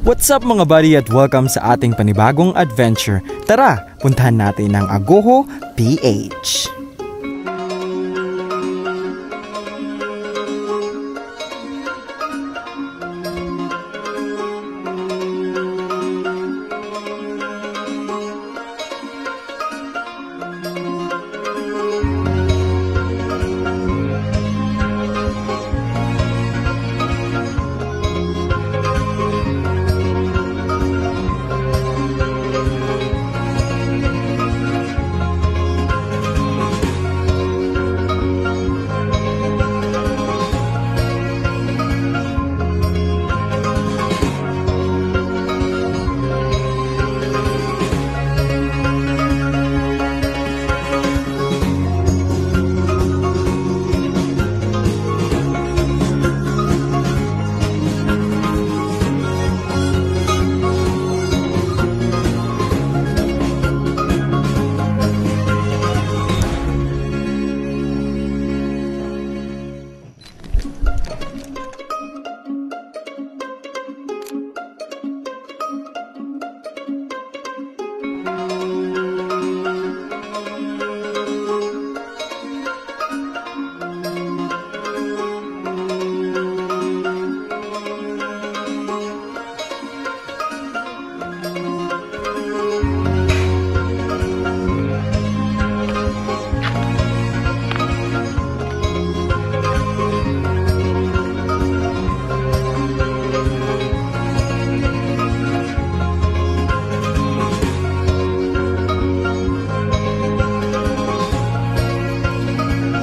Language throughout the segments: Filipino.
What's up mga buddy at welcome sa ating panibagong adventure. Tara, puntahan natin ang Aguho PH.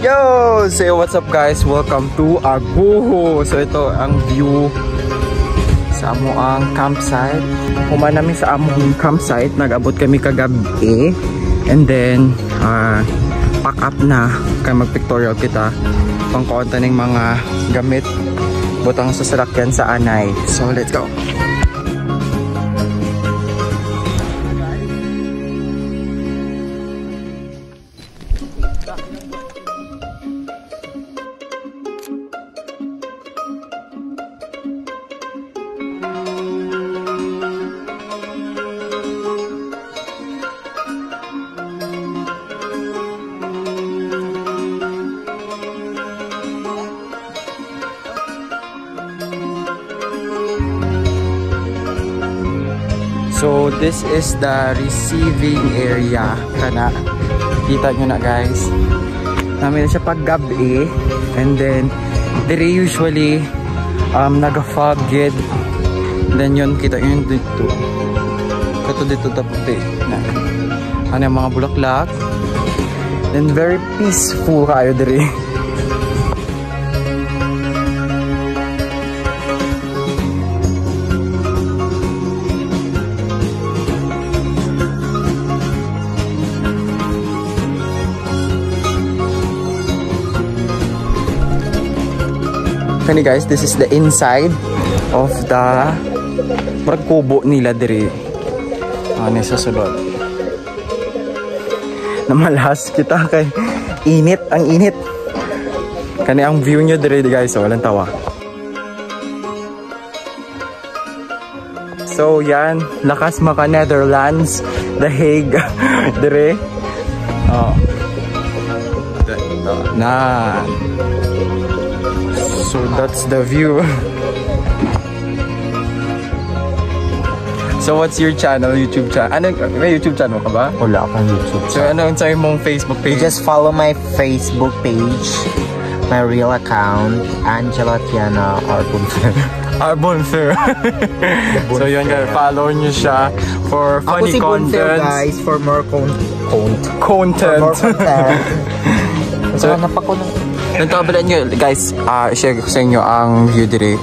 Yo! So what's up guys? Welcome to Aguho. So ito ang view sa amoang campsite. Human namin sa among campsite. Nag-abot kami kagabi. And then pack up na. Kaya mag-pictorial kita. Pangkaunta ng mga gamit. Butang sa salakyan sa anay. So let's go! So this is the receiving area. Kana kita nyo na guys. Namin siya pag gabi. And then dire usually naga-fog gid. Then yun kita yun dito. Kato dito taputi na. Ano yung mga bulaklak. Then very peaceful kayo dire. Kani guys, this is the inside of the kubo nila diri. Ano sa sulod. Namalas kita kay init, ang init. Kani ang view nyo diri guys, so walang tawa. So yan, lakas maka Netherlands, The Hague diri. Oh. Na. So that's the view. So what's your channel, YouTube channel? Ano, may YouTube channel ka ba? Wala akong YouTube channel. So ano ang sabi mong Facebook page? Just follow my Facebook page, my real account, Angela Tiana Arbonfer. Arbonfer. So yun guys, follow nyo siya for funny content. Guys, for more content. For more content. So napako na. Nagkabalan nyo guys, share ko sa inyo ang view diri.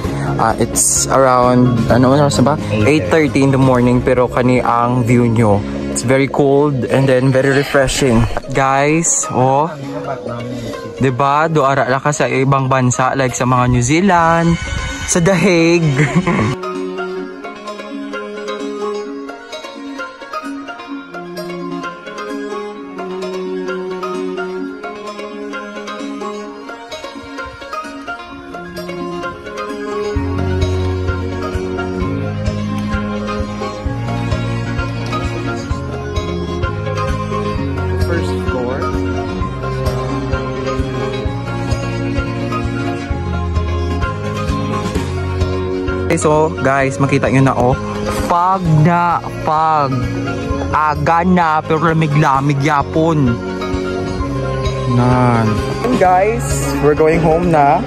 It's around, ano sa ba? 8:30 in the morning, pero kani ang view nyo. It's very cold and then very refreshing. Guys, oh. Diba? Doara ka sa ibang bansa like sa mga New Zealand, sa The Hague. guys, oh. Guys, makita nyo na, oh. Pag. Aga na, pero lamig-lamig yapon. Nan. And guys, we're going home na.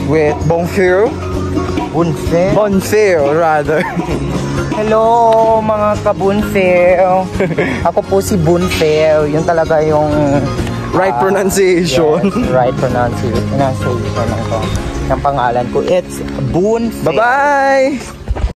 With Bonfire. Bonfire, rather. Hello mga ka-Bonfire. Ako po si Bonfire. Yun talaga yung right pronunciation. Yes, right pronunciation ng pangalan ko. It's Bonfire. Bye-bye!